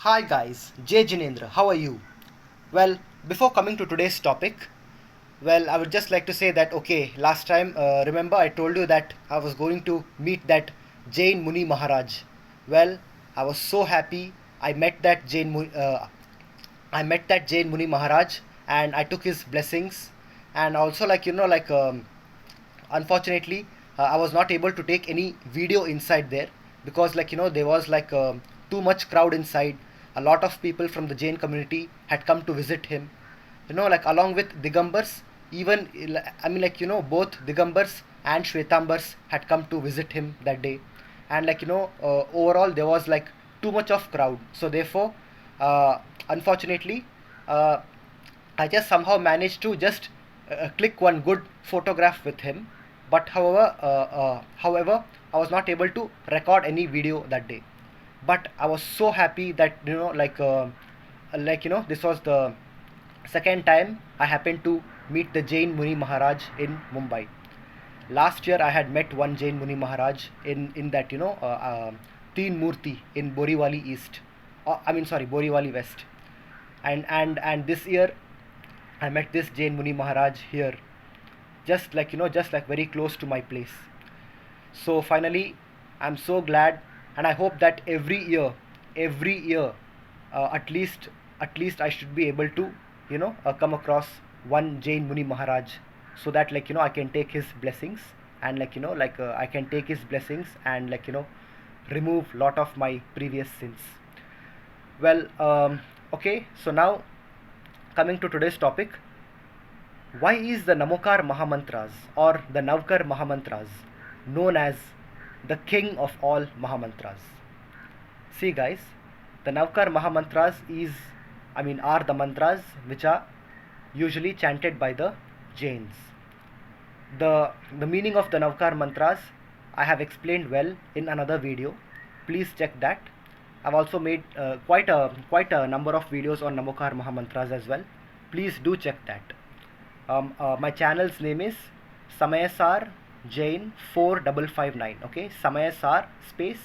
Hi guys, Jay Jinendra, how are you? Well, before coming to today's topic, I would just like to say that last time, remember I told you that I was going to meet that Jain Muni Maharaj. Well, I was so happy. I met that I met that Jain Muni Maharaj, and I took his blessings. And also, unfortunately, I was not able to take any video inside there because there was too much crowd inside. A lot of people from the Jain community had come to visit him, along with Digambars. Even both Digambars and Shvetambars had come to visit him that day. And overall there was too much of crowd, so therefore, unfortunately, uh, I just somehow managed to just click one good photograph with him. But however, I was not able to record any video that day. But I was so happy that this was the second time I happened to meet the Jain Muni Maharaj in Mumbai. Last year I had met one Jain Muni Maharaj in that Teen Murti in Boriwali East. I mean, sorry, Boriwali West. And this year I met this Jain Muni Maharaj here, just like very close to my place. So finally, I'm so glad, and I hope that every year, at least I should be able to, come across one Jain Muni Maharaj, so that I can take his blessings, and I can take his blessings and remove lot of my previous sins. Well, okay, so now coming to today's topic, why is the Namokaar Mahamantras or the Navkar Mahamantras known as the king of all Mahamantras? See guys, the Navkar Mahamantras are the mantras which are usually chanted by the Jains. The meaning of the Navkar mantras I have explained well in another video. Please check that. I've also made quite a number of videos on Namokaar Mahamantras as well. Please do check that. My channel's name is Samayasar Jain 4559. Okay, Samayasar space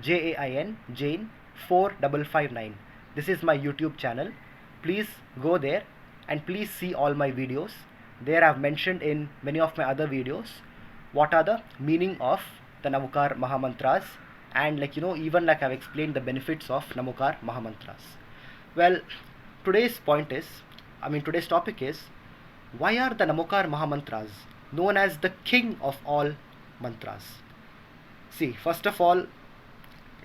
Jain Jain 4559. This is my YouTube channel. Please go there and please see all my videos. There I've mentioned in many of my other videos what are the meaning of the Namokaar Mahamantras, and even I've explained the benefits of Namokaar Mahamantras. Well, today's topic is, why are the Namokaar Mahamantras known as the king of all mantras? See, first of all,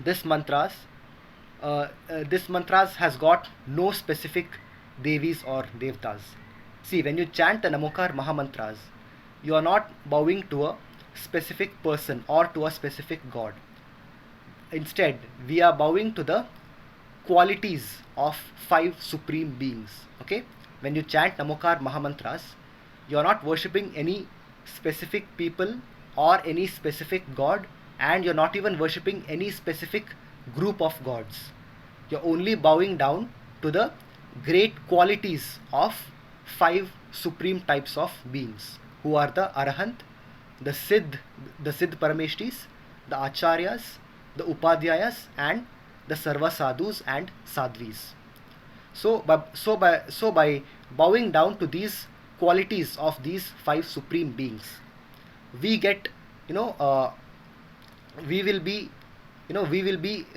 this mantras this mantras has got no specific devis or devtas. See, when you chant the Namokaar Mahamantras, you are not bowing to a specific person or to a specific god. Instead, we are bowing to the qualities of five supreme beings. Okay, when you chant Namokaar Mahamantras, you are not worshipping any specific people or any specific god, and you're not even worshipping any specific group of gods. You're only bowing down to the great qualities of five supreme types of beings, who are the Arahant, the Siddh Parameshtis, the Acharyas, the Upadhyayas, and the Sarva Sadhus and Sadhvis. So by bowing down to these qualities of these five supreme beings, we get, we will be,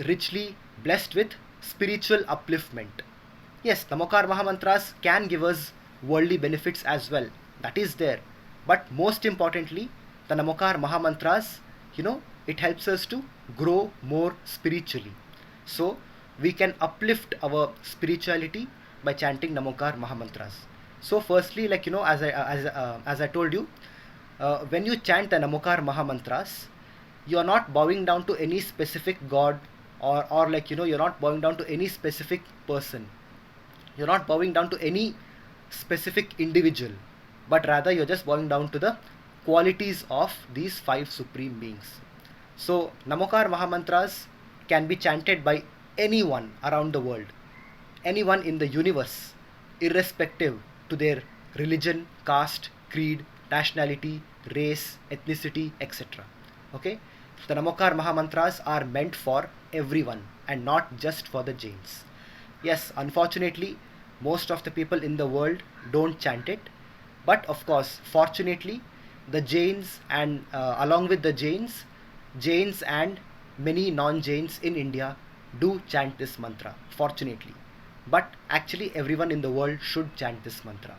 richly blessed with spiritual upliftment. Yes, Namokaar Mahamantras can give us worldly benefits as well. That is there. But most importantly, the Namokaar Mahamantras, it helps us to grow more spiritually. So we can uplift our spirituality by chanting Namokaar Mahamantras. So firstly, as I told you, when you chant the Namokaar Mahamantras, you are not bowing down to any specific god, or you're not bowing down to any specific person. You're not bowing down to any specific individual, but rather you're just bowing down to the qualities of these five supreme beings. So Namokaar Mahamantras can be chanted by anyone around the world, anyone in the universe, irrespective to their religion, caste, creed, nationality, race, ethnicity, etc. Okay, the Namokaar Mahamantras are meant for everyone and not just for the Jains. Yes, unfortunately, most of the people in the world don't chant it. But of course, fortunately, the Jains and along with the Jains and many non-Jains in India do chant this mantra, fortunately. But actually, everyone in the world should chant this mantra.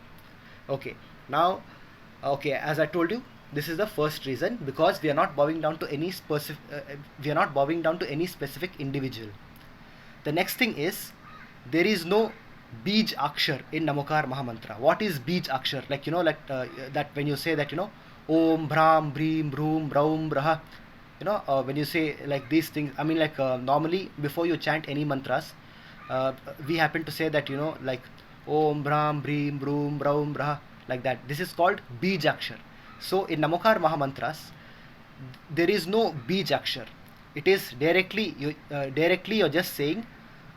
Okay, now, okay, as I told you, this is the first reason, because we are not bowing down to any specific, we are not bowing down to any specific individual. The next thing is, there is no beej akshar in Namokaar Mahamantra. What is beej akshar? Like, that when you say that, Om, Bhram, Bhreem, Bhroom, Braum, Braha, when you say like these things, I mean, like, normally before you chant any mantras, we happen to say that, like, Om, Bhram, Bhreem, Broom, Braum, Braha, like that. This is called beej akshar. So in Namokaar Mahamantras, there is no beej akshar. It is directly you're just saying,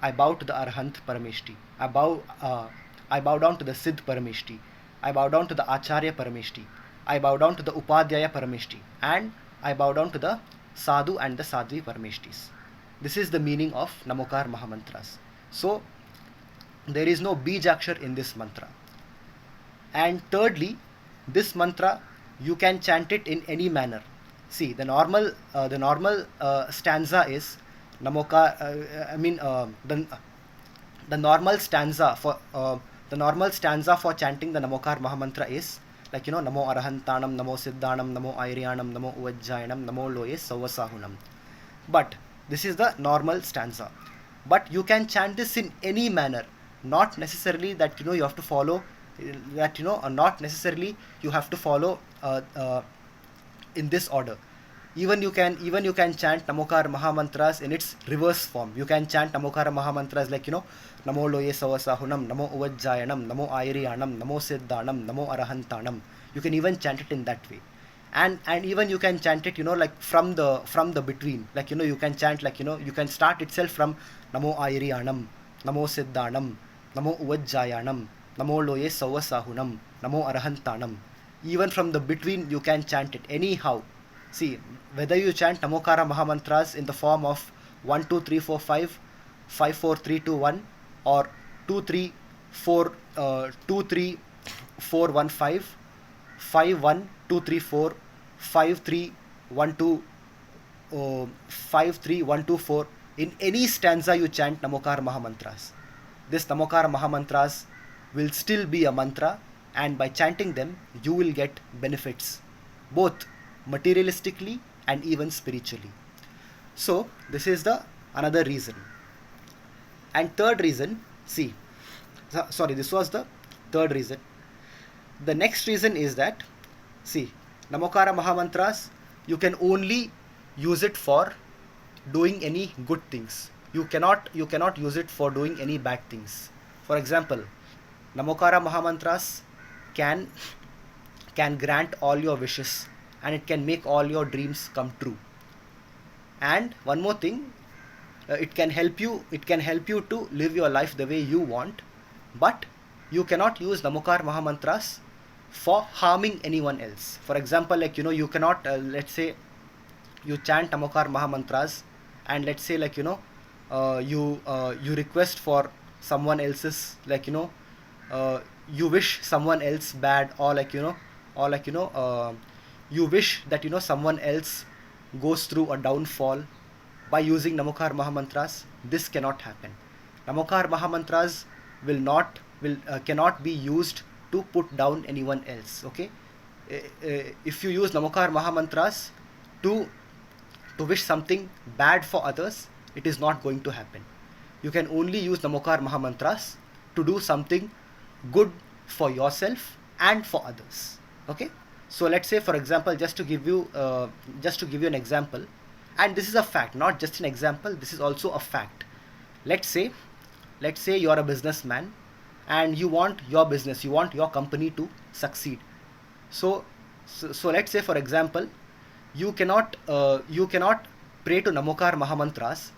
I bow to the Arhant Parameshti. I bow down to the Siddh Parameshti. I bow down to the Acharya Parameshti. I bow down to the Upadhyaya Parameshti. And I bow down to the Sadhu and the Sadhvi Parameshtis. This is the meaning of Namokar Mahamantras. So, there is no Bijakshar in this mantra. And thirdly, this mantra, you can chant it in any manner. See, the normal stanza is Namoka. The normal stanza for chanting the Namokar Mahamantra is like, Namo Arahantanam, Namo Siddhanam, Namo Airiyanam, Namo Uvajjayanam, Namo Loye Savasahunam. But this is the normal stanza. But you can chant this in any manner, not necessarily that you have to follow not necessarily you have to follow in this order. Even you can chant Namokar Mahamantras in its reverse form. You can chant Namokar Mahamantras like, Namo Loye Savasahunam, Namo Uvajjayanam, Namo Airiyanam, Namo Siddhanam, Namo Arahantanam. You can even chant it in that way. And even you can chant it, like from the between. Like, you can chant like, you can start itself from Namo Airiyanam, Namo Siddhanam, Namo Uvajjayanam, Namo Loye Savasahunam, Namo Arahantanam. Even from the between you can chant it anyhow. See, whether you chant Namokara Mahamantras in the form of 1, 2, 3, 4, 5, 5, 4, 3, 2, 1, or 2, 3, 4, 2, 3, 4, 1, 5, 5, 1, 2, 3, 4, 5, 3, 1, 2, 5, 3, 1, 2, 4. In any stanza you chant Namokar Mahamantras. This Namokar Mahamantras will still be a mantra, and by chanting them you will get benefits, both materialistically and even spiritually. So this is the another reason. And third reason, this was the third reason. The next reason is that, see, Namokara Mahamantras, you can only use it for doing any good things. You cannot use it for doing any bad things. For example, Namokara Mahamantras can grant all your wishes, and it can make all your dreams come true. And one more thing, it can help you to live your life the way you want. But you cannot use Namokar Mahamantras for harming anyone else. For example, like, you cannot, let's say you chant Namokar Mahamantras, and let's say, like, you request for someone else's, like, you wish someone else bad, or like, you wish that someone else goes through a downfall by using Namokar Mahamantras. This cannot happen. Namokar Mahamantras cannot be used to put down anyone else. Okay, if you use Namokar Mahamantras to wish something bad for others, it is not going to happen. You can only use Namokar Mahamantras to do something good for yourself and for others. Okay, so let's say, for example, just to give you an example, and this is a fact, not just an example, this is also a fact. Let's say you are a businessman, and you want your company to succeed. So let's say, for example, you cannot pray to Namokar Mahamantras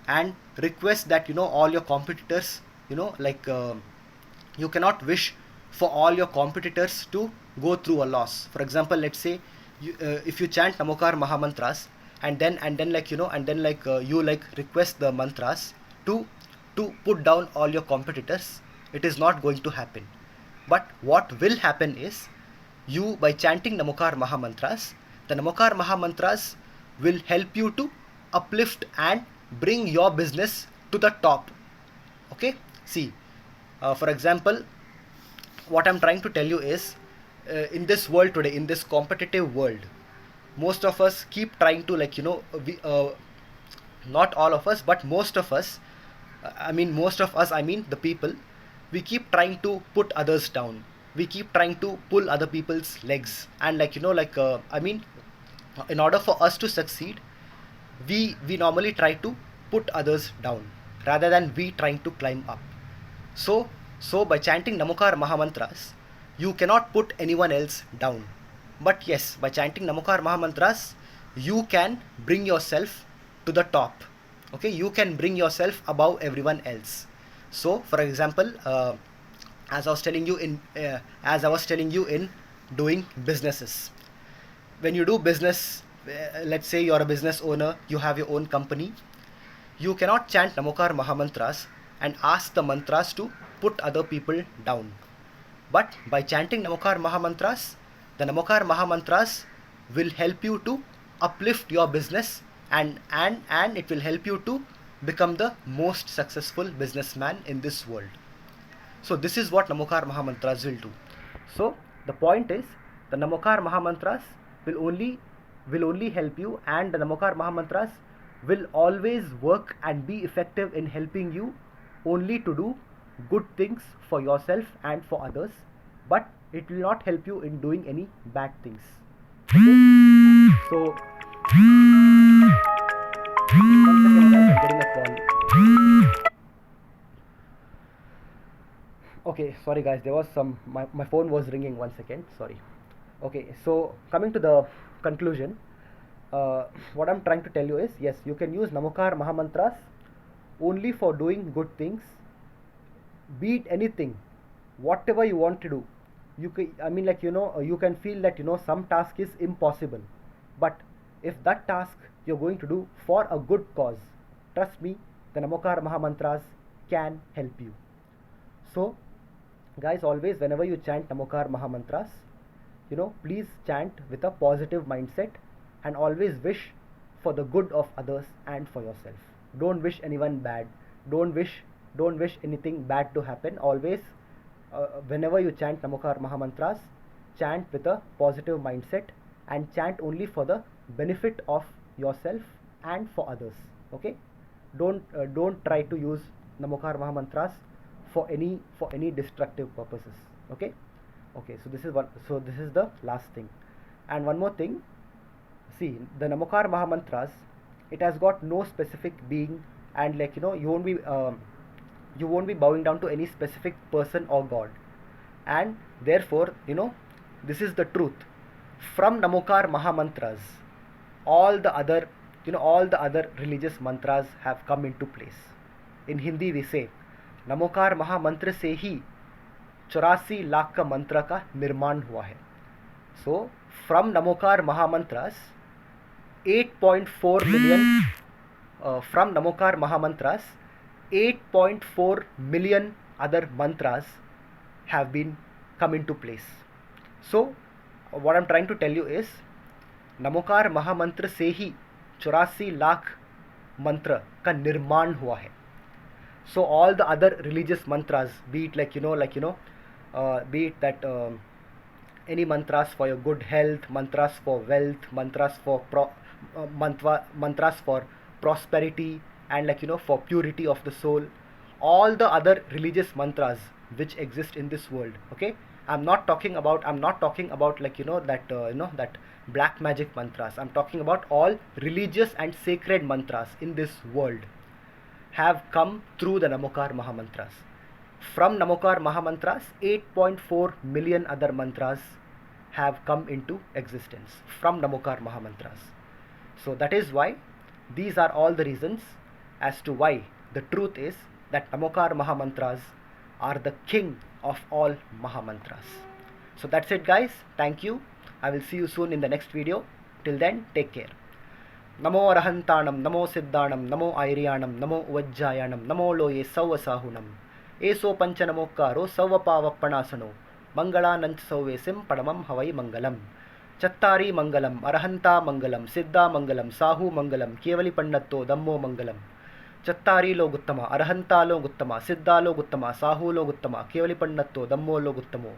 and request that all your competitors, you cannot wish for all your competitors to go through a loss. For example, let's say if you chant Namokar Mahamantras, and then you request the mantras to to put down all your competitors. It is not going to happen. But what will happen is, you, by chanting Namokaar Mahamantras, the Namokaar Mahamantras will help you to uplift and bring your business to the top. Okay, see, for example, what I'm trying to tell you is, in this world today, in this competitive world, most of us keep trying to, not all of us, but most of us, I mean the people, we keep trying to put others down. We keep trying to pull other people's legs, and in order for us to succeed, we normally try to put others down rather than we trying to climb up. So by chanting Namokaar Mahamantras, you cannot put anyone else down. But yes, by chanting Namokaar Mahamantras, you can bring yourself to the top. Okay, you can bring yourself above everyone else. So, for example, as I was telling you in doing businesses, when you do business, let's say you're a business owner, you have your own company, you cannot chant Namokaar Mahamantras and ask the mantras to put other people down. But by chanting Namokaar Mahamantras, the Namokaar Mahamantras will help you to uplift your business, and it will help you to become the most successful businessman in this world. So this is what Namokaar Mahamantras will do. So the point is, the Namokaar Mahamantras will only help you, and the Namokaar Mahamantras will always work and be effective in helping you only to do good things for yourself and for others, but it will not help you in doing any bad things. Okay? So, one second guys, I'm getting a call. Okay, sorry guys, there was my phone was ringing. 1 second, sorry. Okay, so coming to the conclusion, what I'm trying to tell you is, yes, you can use Namokaar Mahamantras only for doing good things, be it anything, whatever you want to do. You can, you can feel that some task is impossible, but if that task you're going to do for a good cause, trust me, the Namokaar Mahamantras can help you. So guys, always whenever you chant Namokaar Mahamantras, please chant with a positive mindset, and always wish for the good of others and for yourself. Don't wish anyone bad. Don't wish anything bad to happen. Always, whenever you chant Namokaar Mahamantras, chant with a positive mindset and chant only for the benefit of yourself and for others. Okay? Don't try to use Namokaar Mahamantras for any destructive purposes. Okay? Okay, so this is the last thing. And one more thing, see, the Namokaar Mahamantras, it has got no specific being, and you won't be bowing down to any specific person or god, and therefore this is the truth. From Namokaar Mahamantras, all the other religious mantras have come into place. In Hindi we say, Namokar महामंत्र से ही 84 लाख का मंत्र का निर्माण हुआ है. So from Namokar महामंत्रास 8.4 million from Namokaar Mahamantras, 8.4 million other mantras have been come into place. So what I'm trying to tell you is, Namokar महामंत्र से ही 84 लाख मंत्र का निर्माण हुआ है. So all the other religious mantras, be it be it that any mantras for your good health, mantras for wealth, mantras for mantras for prosperity, and for purity of the soul, all the other religious mantras which exist in this world. Okay, I'm not talking about that black magic mantras. I'm talking about all religious and sacred mantras in this world have come through the Namokaar Mahamantras. From Namokaar Mahamantras, 8.4 million other mantras have come into existence from Namokaar Mahamantras. So that is why, these are all the reasons as to why the truth is that Namokaar Mahamantras are the king of all Mahamantras. So that's it guys, thank you. I will see you soon in the next video. Till then, take care. नमो अरहंताणम, नमो सिद्धाणम, नमो आयरियाणम, नमो उवज्जायाणम, नमो लोये सौवसाहुनम। एसो पंच नमोकारो सौवपावप्पणासनो मंगलानंच सौवेसिम पडमम हवै मंगलम। चत्तारी मंगलम, अरहंता मंगलम, सिद्धा मंगलम, साहू मंगलम, केवली पंडत्तो दम्मो मंगलम। चत्तारीलो गुत्तम, अरहंतालो गुत्तम, सिद्धालो गुत्तम, साहूलो गुत्तम, केवली पंडत्तो दम्मोलो गुत्तमो।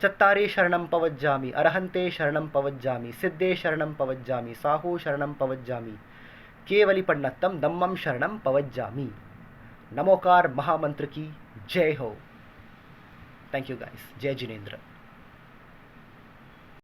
चत्तारी शरणं पवज्जामि, अरहंते शरणं पवज्जामि, सिद्धे शरणं पवज्जामि, साहू शरणं पवज्जामि, केवली पंडत्तम दम्मम शरणं पवज्जामि। नमोकार महामंत्र की जय हो। Thank you guys. जय जिनेन्द्र।